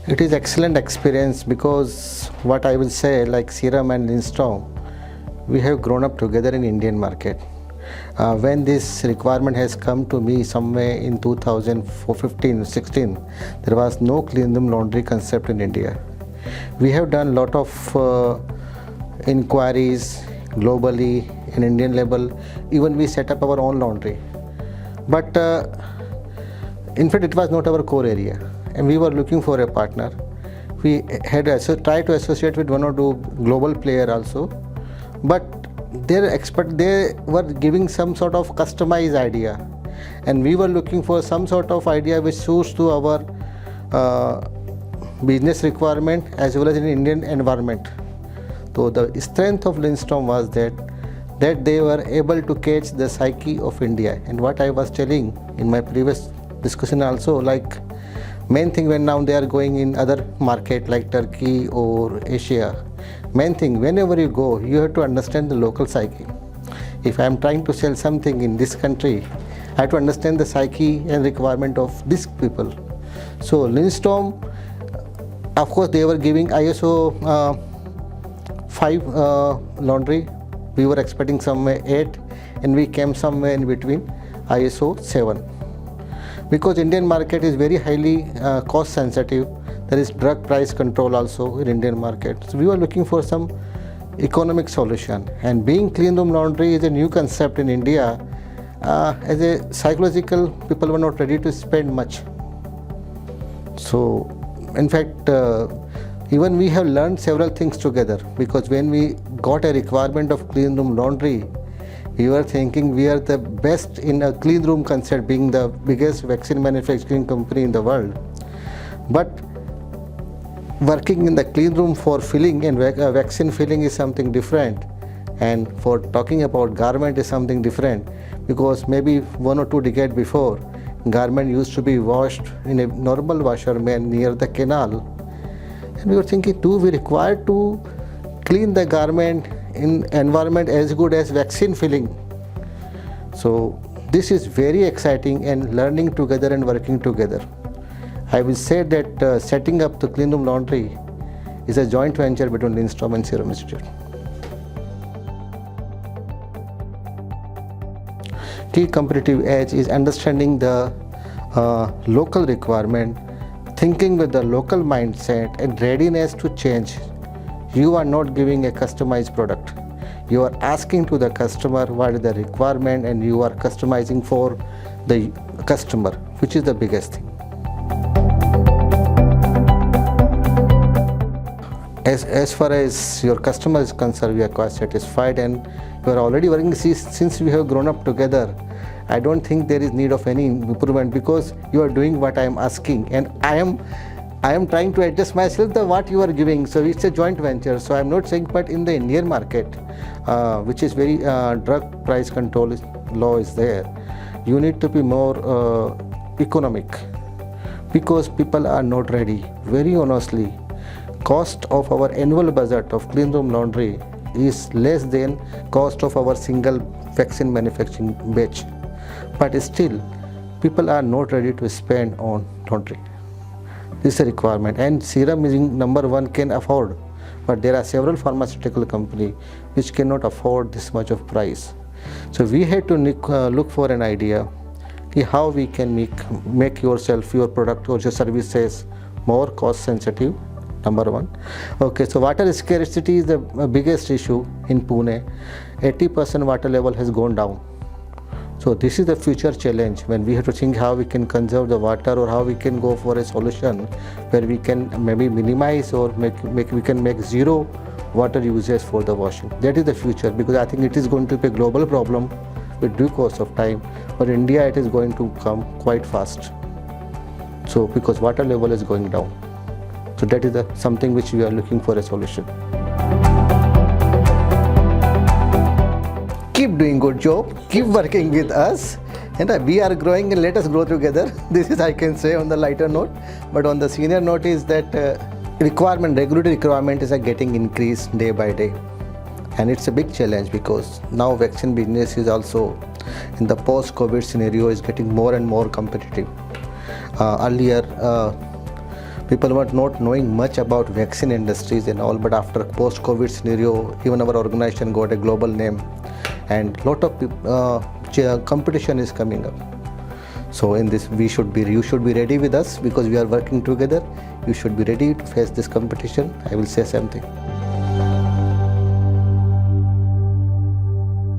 It is excellent experience because what I will say, like Serum and Linstorm, we have grown up together in Indian market. When this requirement has come to me somewhere in 2015-16, there was no clean room laundry concept in India. We have done lot of inquiries globally in Indian level. Even we set up our own laundry, but in fact it was not our core area, and we were looking for a partner. We had tried to associate with one or two global player also, but they were giving some sort of customized idea, and we were looking for some sort of idea which suits to our business requirement as well as in Indian environment. So the strength of Linstorm was that they were able to catch the psyche of India. And what I was telling in my previous discussion also, like main thing when now they are going in other market like Turkey or Asia, main thing whenever you go, you have to understand the local psyche. If I am trying to sell something in this country, I have to understand the psyche and requirement of these people. So Linstorm, of course, they were giving ISO 5 laundry. We were expecting somewhere 8, and we came somewhere in between, ISO 7. Because Indian market is very highly cost sensitive. There is drug price control also in Indian market. So we were looking for some economic solution. And being clean room laundry is a new concept in India. As a psychological, people were not ready to spend much. So in fact, even we have learned several things together, because when we got a requirement of clean room laundry, we were thinking we are the best in a clean room concept, being the biggest vaccine manufacturing company in the world. But working in the clean room for filling and vaccine filling is something different, and for talking about garment is something different, because maybe 1 or 2 decades before, garment used to be washed in a normal washerman near the canal. And we were thinking, do we require to clean the garment in environment as good as vaccine filling? So this is very exciting, and learning together and working together. I will say that setting up the clean room laundry is a joint venture between Linstorm and Serum Institute. Key competitive edge is understanding the local requirement, thinking with the local mindset and readiness to change. You are not giving a customized product. You are asking to the customer what is the requirement, and you are customizing for the customer, which is the biggest thing. As far as your customer is concerned, we are quite satisfied, and we are already working. Since we have grown up together, I don't think there is need of any improvement, because you are doing what I am asking, and I am trying to adjust myself to what you are giving. So it's a joint venture. So I am not saying, but in the Indian market, which is very drug price control law is there, you need to be more economic, because people are not ready. Very honestly, cost of our annual budget of clean room laundry is less than cost of our single vaccine manufacturing batch. But still, people are not ready to spend on laundry. This is a requirement, and Serum is number 1 can afford, but there are several pharmaceutical companies which cannot afford this much of price. So we had to look for an idea how we can make your product or your services more cost sensitive. Number 1. Okay, so water scarcity is the biggest issue in Pune. 80% water level has gone down. So this is the future challenge, when we have to think how we can conserve the water, or how we can go for a solution where we can maybe minimize or we can make zero water usage for the washing. That is the future, because I think it is going to be a global problem with due course of time. But in India, it is going to come quite fast. So because water level is going down. So that is something which we are looking for a solution. Keep doing good job, keep working with us, and we are growing, and let us grow together. This is, I can say, on the lighter note. But on the senior note is that regulatory requirement is getting increased day by day. And it's a big challenge, because now vaccine business is also in the post-COVID scenario is getting more and more competitive. Earlier, People were not knowing much about vaccine industries and all, but after post-COVID scenario, even our organization got a global name, and lot of competition is coming up. So in this, you should be ready with us, because we are working together. You should be ready to face this competition. I will say something.